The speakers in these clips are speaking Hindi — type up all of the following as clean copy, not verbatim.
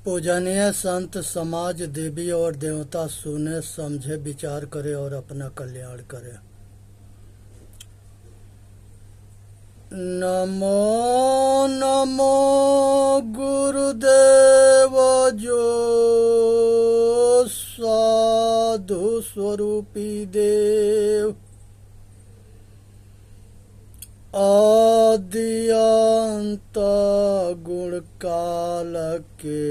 पूजनीय संत समाज देवी और देवता सुने समझे विचार करे और अपना कल्याण करे। नमो नमो गुरुदेव जो साधु स्वरूपी देव, आदि अंत गुण काल के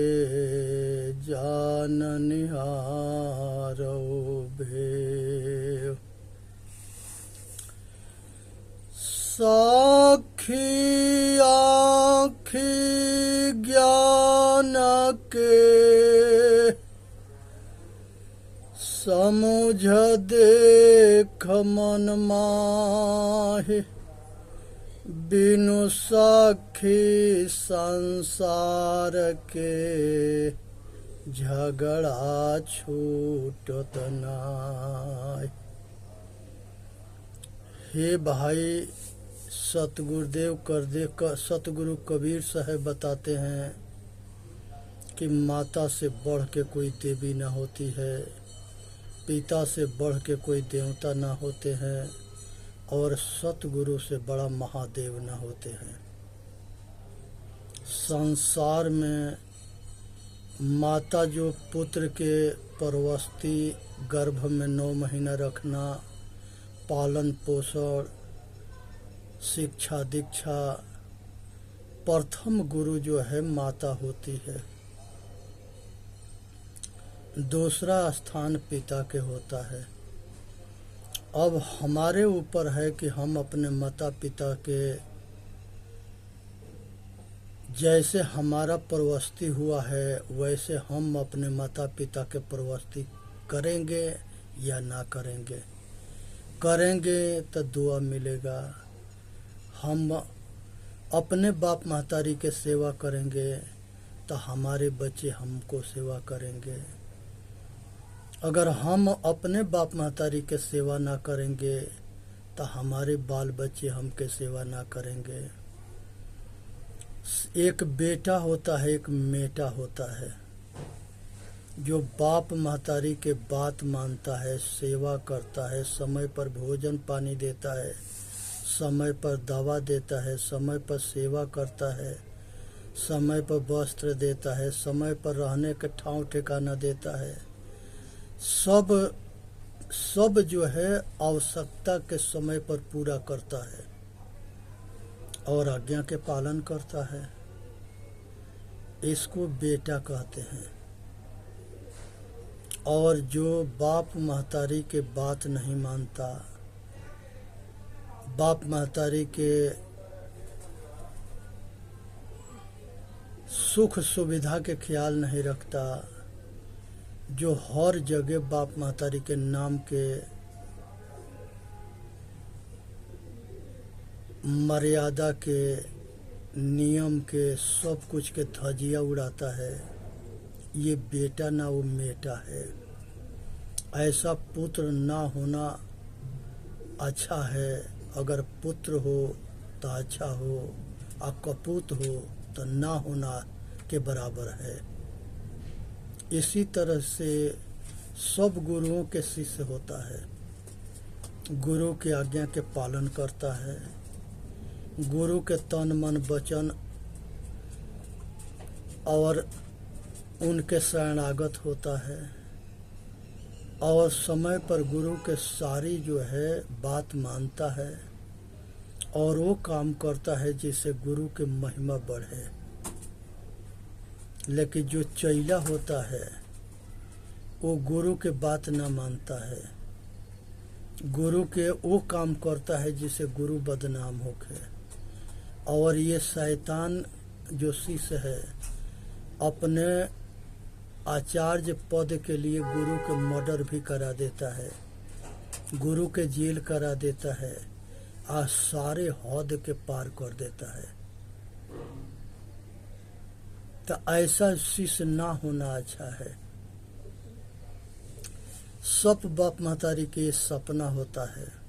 जाननिहारो भेव। साखी आँखी ज्ञान के समुझ देख मन माहि, बिनु साखी संसार के झगड़ा छूटत नाय। हे भाई, सतगुरु कबीर साहब बताते हैं कि माता से बढ़ के कोई देवी न होती है, पिता से बढ़ के कोई देवता न होते हैं, और सतगुरु से बड़ा महादेव न होते हैं। संसार में माता जो पुत्र के परवस्ती गर्भ में 9 महीना रखना, पालन पोषण, शिक्षा दीक्षा, प्रथम गुरु जो है माता होती है। दूसरा स्थान पिता के होता है। अब हमारे ऊपर है कि हम अपने माता पिता के जैसे हमारा परवस्ती हुआ है वैसे हम अपने माता पिता के परवस्ती करेंगे या ना करेंगे। करेंगे तो दुआ मिलेगा। हम अपने बाप महतारी के सेवा करेंगे तो हमारे बच्चे हमको सेवा करेंगे। अगर हम अपने बाप महतारी के सेवा ना करेंगे तो हमारे बाल बच्चे हमके सेवा ना करेंगे। एक बेटा होता है, एक बेटा होता है। जो बाप महतारी के बात मानता है, सेवा करता है, समय पर भोजन पानी देता है, समय पर दवा देता है, समय पर सेवा करता है, समय पर वस्त्र देता है, समय पर रहने के ठाव ठिकाना देता है, सब जो है आवश्यकता के समय पर पूरा करता है और आज्ञा के पालन करता है। इसको बेटा कहते हैं। और जो बाप महतारी के बात नहीं मानता, बाप महतारी के सुख सुविधा के ख्याल नहीं रखता, जो हर जगह बाप महतारी के नाम के मर्यादा के नियम के सब कुछ के धजिया उड़ाता है, ये बेटा ना वो मेटा है। ऐसा पुत्र ना होना अच्छा है। अगर पुत्र हो तो अच्छा हो, और कपूत हो तो ना होना के बराबर है। इसी तरह से सब गुरुओं के शिष्य होता है। गुरु की आज्ञा के पालन करता है, गुरु के तन मन वचन और उनके शरणागत होता है, और समय पर गुरु के सारी जो है बात मानता है और वो काम करता है जिससे गुरु की महिमा बढ़े। लेकिन जो चैला होता है वो गुरु के बात न मानता है, गुरु के वो काम करता है जिससे गुरु बदनाम होके। और ये शैतान जो शिष्य है अपने आचार्य पद के लिए गुरु के मर्डर भी करा देता है, गुरु के जेल करा देता है, और सारे हद के पार कर देता है। तो ऐसा शिष्य ना होना अच्छा है। सब बाप महतारी के सपना होता है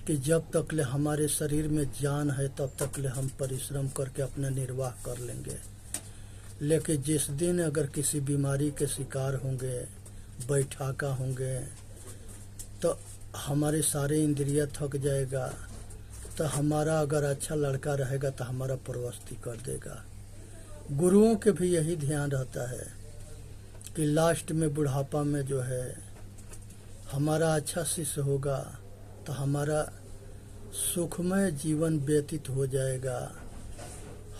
कि जब तक ले हमारे शरीर में जान है तब तक ले हम परिश्रम करके अपना निर्वाह कर लेंगे। लेकिन जिस दिन अगर किसी बीमारी के शिकार होंगे, बैठाका होंगे, तो हमारे सारे इंद्रिय थक जाएगा। तो हमारा अगर अच्छा लड़का रहेगा तो हमारा परवस्ती कर देगा। गुरुओं के भी यही ध्यान रहता है कि लास्ट में बुढ़ापा में जो है हमारा अच्छा शिष्य होगा तो हमारा सुखमय जीवन व्यतीत हो जाएगा,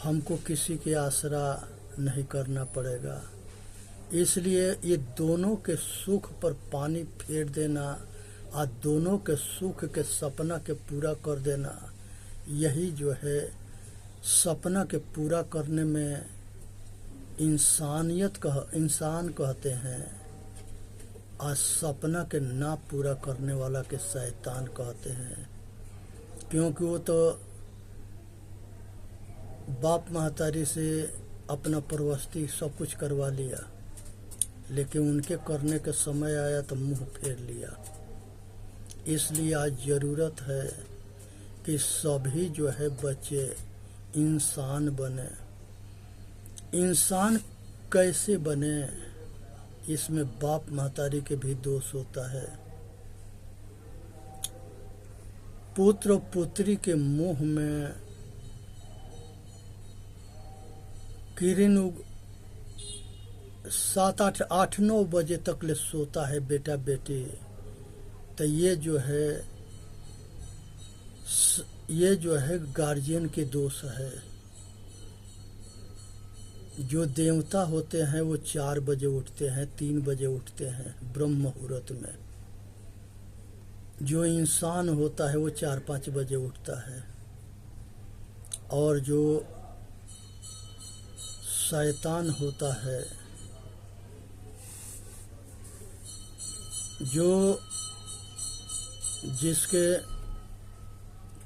हमको किसी के आसरा नहीं करना पड़ेगा। इसलिए ये दोनों के सुख पर पानी फेर देना और दोनों के सुख के सपना के पूरा कर देना, यही जो है सपना के पूरा करने में इंसान कहते हैं, और सपना के ना पूरा करने वाला के शैतान कहते हैं। क्योंकि वो तो बाप महतारी से अपना परवस्ती सब कुछ करवा लिया, लेकिन उनके करने के समय आया तो मुंह फेर लिया। इसलिए आज ज़रूरत है कि सभी जो है बच्चे इंसान बने। इंसान कैसे बने, इसमें बाप महतारी के भी दोष होता है। पुत्र पुत्री के मुंह में किरण 7, 8, 9 बजे तक ले सोता है बेटा बेटी, तो ये जो है गार्जियन के दोष है। जो देवता होते हैं वो 4 बजे उठते हैं, 3 बजे उठते हैं ब्रह्म मुहूर्त में। जो इंसान होता है वो 4-5 बजे उठता है, और जो शैतान होता है, जो जिसके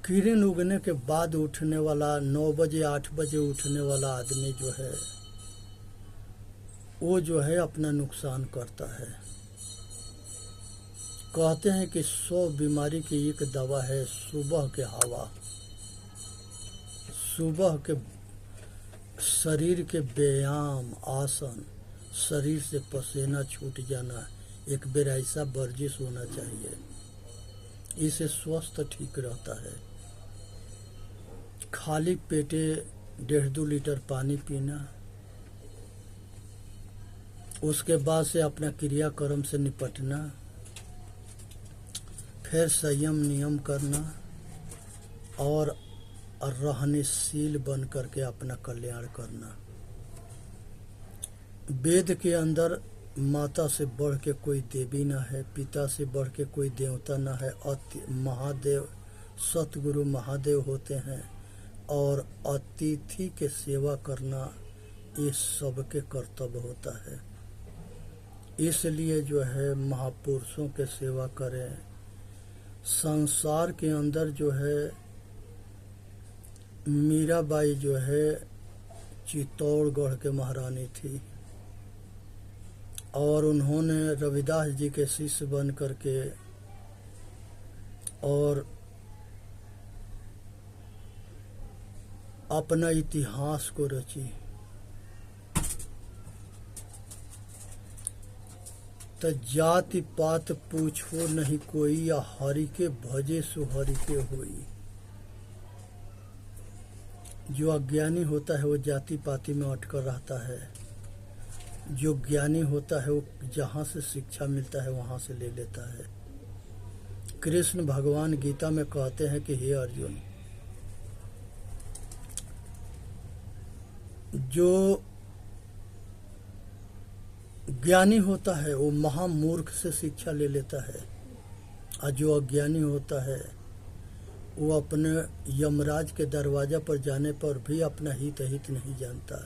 किरण उगने के बाद उठने वाला 9 बजे 8 बजे उठने वाला आदमी जो है वो जो है अपना नुकसान करता है। कहते हैं कि 100 बीमारी की एक दवा है सुबह के हवा। सुबह के शरीर के व्यायाम, आसन, शरीर से पसीना छूट जाना, एक बेर ऐसा वर्जिश होना चाहिए, इससे स्वास्थ्य ठीक रहता है। खाली पेटे 1.5-2 लीटर पानी पीना, उसके बाद से अपना क्रियाक्रम से निपटना, फिर संयम नियम करना और रहनशील बन करके अपना कल्याण करना। वेद के अंदर माता से बढ़ के कोई देवी ना है, पिता से बढ़ के कोई देवता ना है। महादेव सतगुरु महादेव होते हैं, और अतिथि के सेवा करना ये सबके कर्तव्य होता है। इसलिए जो है महापुरुषों के सेवा करें। संसार के अंदर जो है मीराबाई जो है चित्तौड़गढ़ के महारानी थी, और उन्होंने रविदास जी के शिष्य बन करके और अपना इतिहास को रची। तो जाति पात पूछो नहीं कोई, या हरि के भजे सो हरि के होई। जो अज्ञानी होता है वो जाति पाति में अटकर रहता है, जो ज्ञानी होता है वो जहाँ से शिक्षा मिलता है वहाँ से ले लेता है। कृष्ण भगवान गीता में कहते हैं कि हे अर्जुन, जो ज्ञानी होता है वो महामूर्ख से शिक्षा ले लेता है, और जो अज्ञानी होता है वो अपने यमराज के दरवाजा पर जाने पर भी अपना हित नहीं जानता।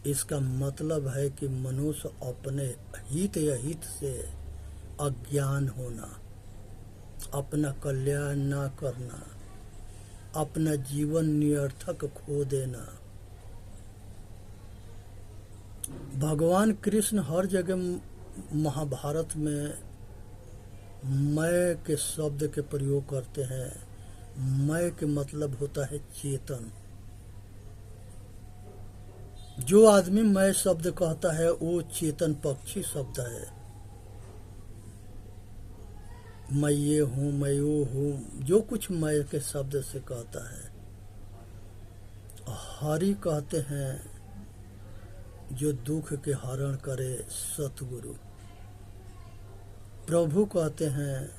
इसका मतलब है कि मनुष्य अपने हित या हित से अज्ञान होना, अपना कल्याण ना करना, अपना जीवन निरर्थक खो देना। भगवान कृष्ण हर जगह महाभारत में मैं के शब्द के प्रयोग करते हैं। मैं के मतलब होता है चेतन। जो आदमी मैं शब्द कहता है वो चेतन पक्षी शब्द है। मैं ये हूँ, मैं वो हूँ, जो कुछ मैं के शब्द से कहता है। हरि कहते हैं जो दुख के हरण करे सतगुरु। प्रभु कहते हैं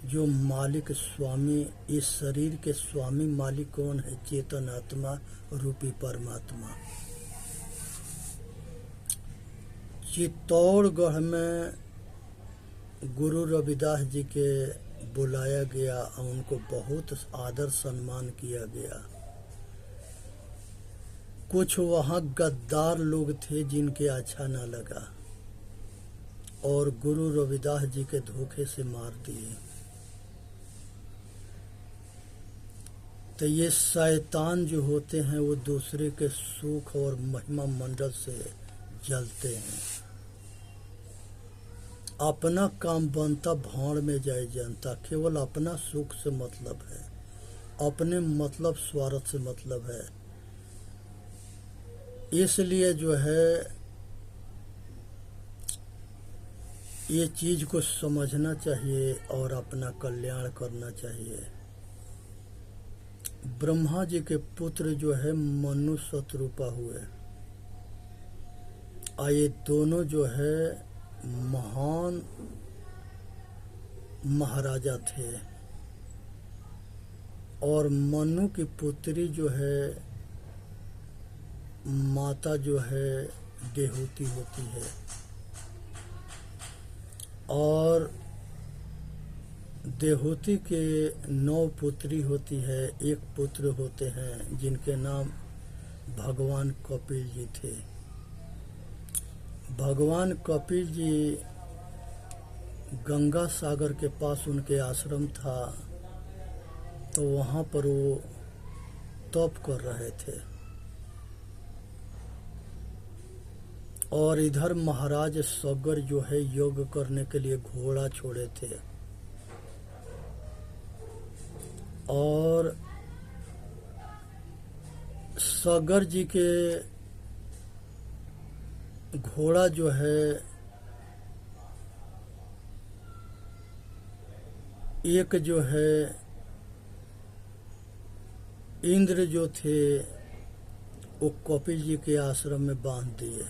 जो मालिक स्वामी, इस शरीर के स्वामी मालिक कौन है? चेतन आत्मा रूपी परमात्मा। चित्तौड़गढ़ में गुरु रविदास जी के बुलाया गया और उनको बहुत आदर सम्मान किया गया। कुछ वहाँ गद्दार लोग थे जिनके अच्छा न लगा और गुरु रविदास जी के धोखे से मार दिए। तो ये शैतान जो होते हैं वो दूसरे के सुख और महिमा मंडल से जलते हैं। अपना काम बनता भाड़ में जाए जनता, केवल अपना सुख से मतलब है, अपने मतलब स्वार्थ से मतलब है। इसलिए जो है ये चीज को समझना चाहिए और अपना कल्याण करना चाहिए। ब्रह्मा जी के पुत्र जो है मनु शतरूपा हुए, ये दोनों जो है महान महाराजा थे और मनु की पुत्री जो है माता जो है देहूती होती है और देहूती के 9 पुत्री होती है। एक पुत्र होते हैं जिनके नाम भगवान कपिल जी थे। भगवान कपिल जी गंगा सागर के पास उनके आश्रम था, तो वहाँ पर वो तप कर रहे थे और इधर महाराज सगर जो है योग करने के लिए घोड़ा छोड़े थे और सगर जी के घोड़ा जो है एक जो है इंद्र जो थे वो कपिल जी के आश्रम में बांध दिए।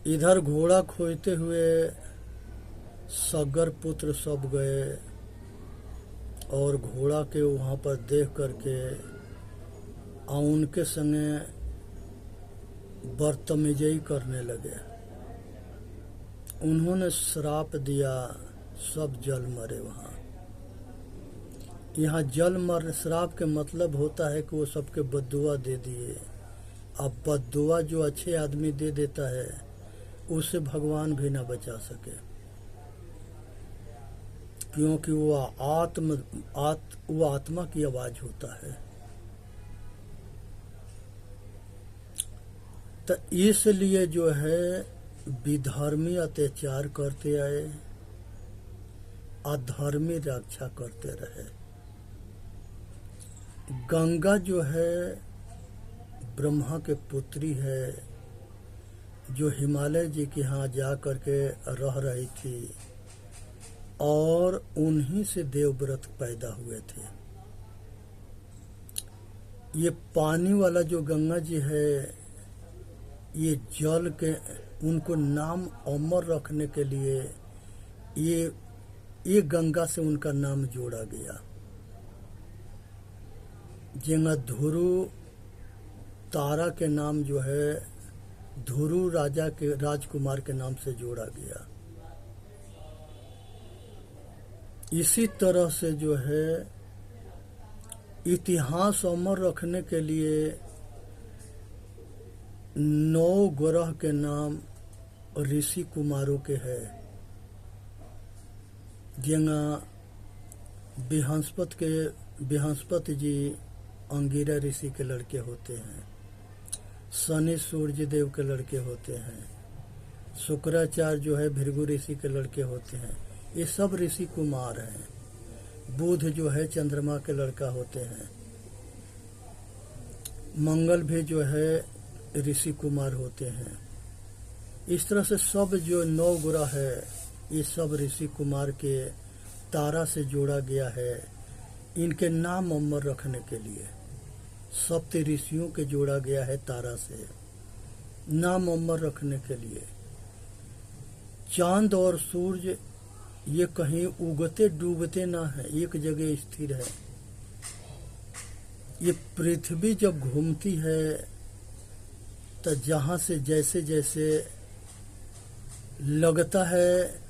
इधर घोड़ा खोजते हुए सगर पुत्र सब गए और घोड़ा के वहाँ पर देख करके उनके संगे बदतमीजी करने लगे। उन्होंने श्राप दिया, सब जल मरे। वहाँ यहाँ जल मर श्राप के मतलब होता है कि वो सबके बद्दुआ दे दिए। अब बद्दुआ जो अच्छे आदमी दे देता है उसे भगवान भी ना बचा सके, क्योंकि वो आत्मा की आवाज होता है। तो इसलिए जो है विधर्मी अत्याचार करते आए, अधर्मी रक्षा करते रहे। गंगा जो है ब्रह्मा के पुत्री है, जो हिमालय जी के यहाँ जा करके रह रही थी और उन्हीं से देवव्रत पैदा हुए थे। ये पानी वाला जो गंगा जी है, ये जल के उनको नाम अमर रखने के लिए ये गंगा से उनका नाम जोड़ा गया। जिंगा धुरु तारा के नाम जो है धुरु राजा के राजकुमार के नाम से जोड़ा गया। इसी तरह से जो है इतिहास अमर रखने के लिए 9 ग्रह के नाम ऋषि कुमारों के है। जिंगा बृहस्पति जी अंगिरा ऋषि के लड़के होते हैं, शनि सूर्य देव के लड़के होते हैं, शुक्राचार्य जो है भृगु ऋषि के लड़के होते हैं। ये सब ऋषि कुमार हैं। बुध जो है चंद्रमा के लड़का होते हैं। मंगल भी जो है ऋषि कुमार होते हैं। इस तरह से सब जो 9 ग्रह है ये सब ऋषि कुमार के तारा से जोड़ा गया है इनके नाम अमर रखने के लिए। सप्त ऋषियों के जोड़ा गया है तारा से नाम अमर रखने के लिए। चांद और सूर्य ये कहीं उगते डूबते ना है, एक जगह स्थिर है। ये पृथ्वी जब घूमती है तो जहाँ से जैसे जैसे लगता है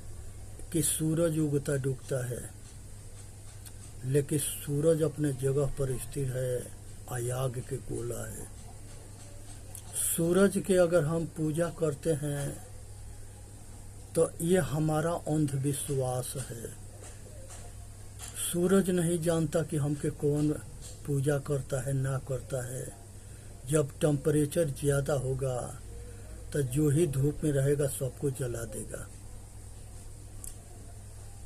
कि सूरज उगता डूबता है, लेकिन सूरज अपने जगह पर स्थिर है, आग के गोला है। सूरज के अगर हम पूजा करते हैं तो ये हमारा अंधविश्वास है। सूरज नहीं जानता कि हमके कौन पूजा करता है ना करता है। जब टेम्परेचर ज़्यादा होगा तो जो ही धूप में रहेगा सबको जला देगा।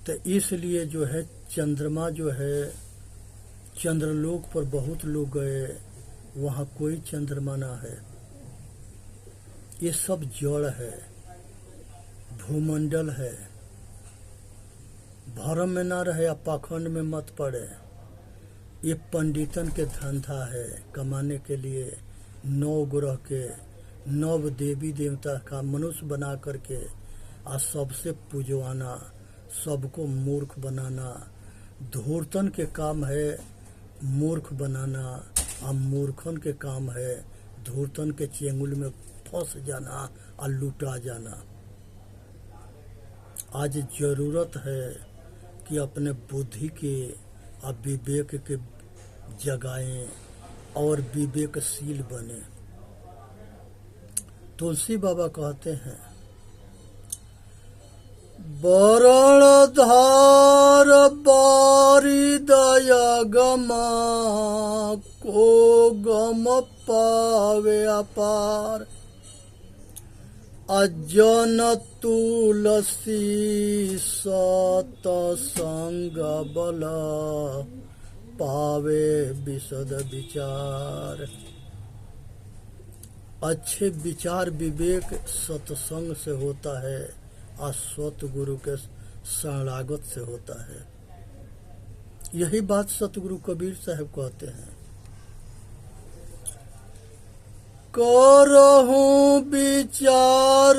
तो इसलिए जो है चंद्रमा जो है चंद्रलोक पर बहुत लोग गए, वहाँ कोई चंद्रमा ना है। ये सब जड़ है, भूमंडल है। भरम में ना रहे या पाखंड में मत पड़े। ये पंडितन के धंधा है कमाने के लिए 9 ग्रह के 9 देवी देवता का मनुष्य बना करके और सबसे पूजवाना, सबको मूर्ख बनाना। धूर्तन के काम है मूर्ख बनाना और मूर्खन के काम है धूर्तन के चेंगुल में फंस जाना और लुटा जाना। आज जरूरत है कि अपने बुद्धि के और विवेक के जगाएं और विवेकशील बने। तुलसी बाबा कहते हैं वरण धार बारी दया गमा को गम पावे अपार अजन तुलसी सत संग बल पावे विशद विचार। अच्छे विचार विवेक सत्संग से होता है और सतगुरु के शरणागत से होता है। यही बात सतगुरु कबीर साहब कहते हैं करहूं विचार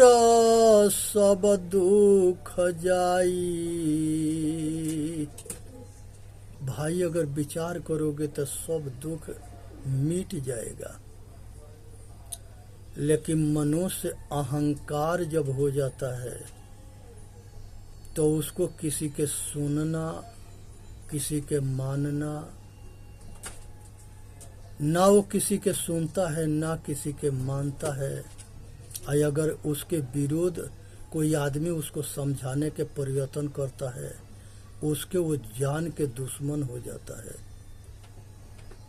सब दुख जाई। भाई अगर विचार करोगे तो सब दुख मिट जाएगा। लेकिन मनुष्य अहंकार जब हो जाता है तो उसको किसी के सुनना, किसी के मानना, ना वो किसी के सुनता है ना किसी के मानता है। और अगर उसके विरोध कोई आदमी उसको समझाने के प्रयत्न करता है उसके वो जान के दुश्मन हो जाता है।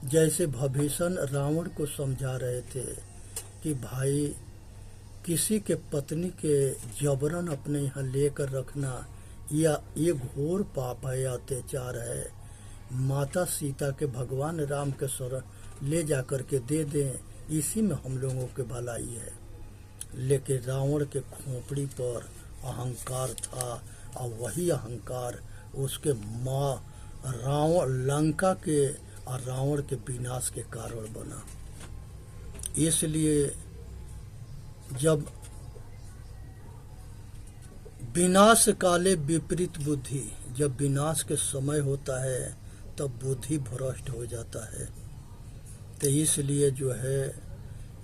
जैसे भीषण रावण को समझा रहे थे कि भाई किसी के पत्नी के जबरन अपने यहाँ लेकर रखना या ये घोर पाप है, अत्याचार है। माता सीता के भगवान राम के शरण ले जाकर के दे दें, इसी में हम लोगों की भलाई है। लेकिन रावण के खोपड़ी पर अहंकार था और वही अहंकार उसके माँ रावण लंका के और रावण के विनाश के कारण बना। इसलिए जब विनाश काले विपरीत बुद्धि, जब विनाश के समय होता है तब बुद्धि भ्रष्ट हो जाता है। तो इसलिए जो है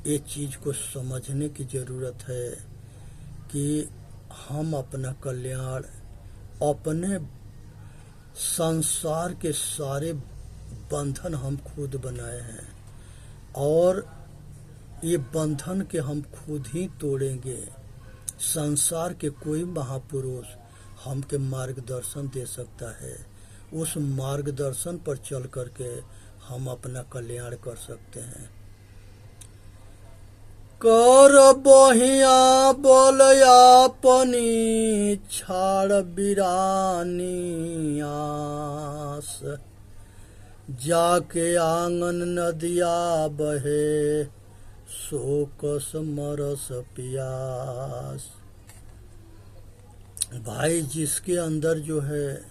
ये चीज़ को समझने की ज़रूरत है कि हम अपना कल्याण अपने संसार के सारे बंधन हम खुद बनाए हैं और ये बंधन के हम खुद ही तोड़ेंगे। संसार के कोई महापुरुष हमके मार्गदर्शन दे सकता है। उस मार्गदर्शन पर चल करके हम अपना कल्याण कर सकते हैं। कर बहिया बोल अपनी छाड़ बिरानी आस जाके आंगन नदिया बहे, सो कस मरस पियास। भाई, जिसके अंदर जो है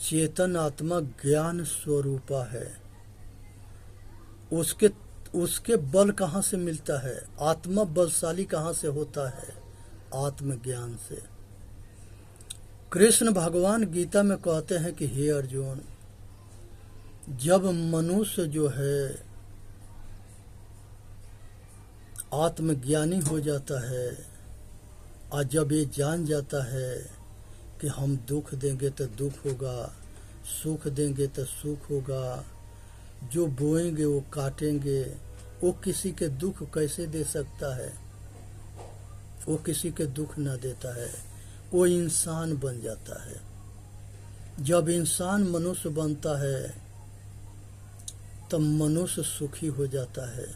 चेतन आत्मा ज्ञान स्वरूपा है, उसके बल कहाँ से मिलता है? आत्मा बलशाली कहाँ से होता है? आत्मज्ञान से। कृष्ण भगवान गीता में कहते हैं कि हे अर्जुन, जब मनुष्य जो है आत्मज्ञानी हो जाता है और जब ये जान जाता है कि हम दुख देंगे तो दुख होगा, सुख देंगे तो सुख होगा, जो बोएंगे वो काटेंगे, वो किसी के दुख कैसे दे सकता है? वो किसी के दुख ना देता है, वो इंसान बन जाता है। जब इंसान मनुष्य बनता है तब मनुष्य सुखी हो जाता है।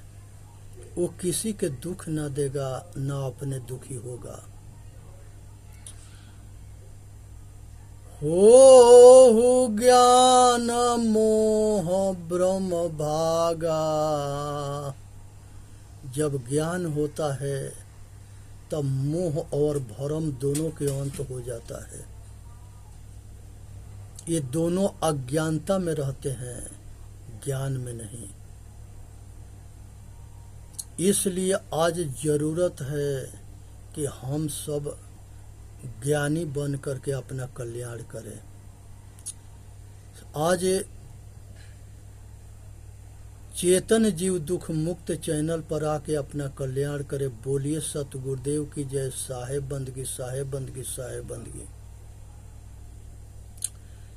वो किसी के दुख ना देगा, ना अपने दुखी होगा। हो ज्ञान मोह ब्रह्म भागा। जब ज्ञान होता है तब मोह और भ्रम दोनों के अंत हो जाता है। ये दोनों अज्ञानता में रहते हैं, ज्ञान में नहीं। इसलिए आज जरूरत है कि हम सब ज्ञानी बन करके अपना कल्याण करें। आज चेतन जीव दुख मुक्त चैनल पर आके अपना कल्याण करे। बोलिए सतगुरुदेव की जय। साहेब बंदगी, साहेब बंदगी, साहेब बंदगी।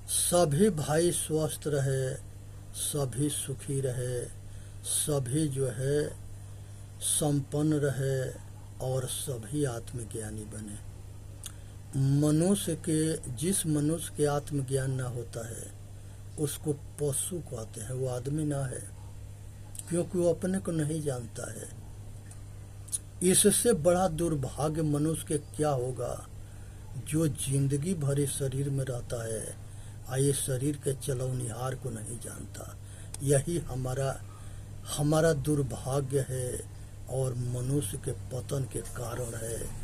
सभी भाई स्वस्थ रहे, सभी सुखी रहे, सभी जो है संपन्न रहे और सभी आत्मज्ञानी बने। जिस मनुष्य के आत्मज्ञान ना होता है उसको पशु कहते हैं, वो आदमी ना है, क्योंकि वो अपने को नहीं जानता है। इससे बड़ा दुर्भाग्य मनुष्य के क्या होगा जो जिंदगी भर शरीर में रहता है और ये शरीर के चलौनिहार को नहीं जानता। यही हमारा दुर्भाग्य है और मनुष्य के पतन के कारण है।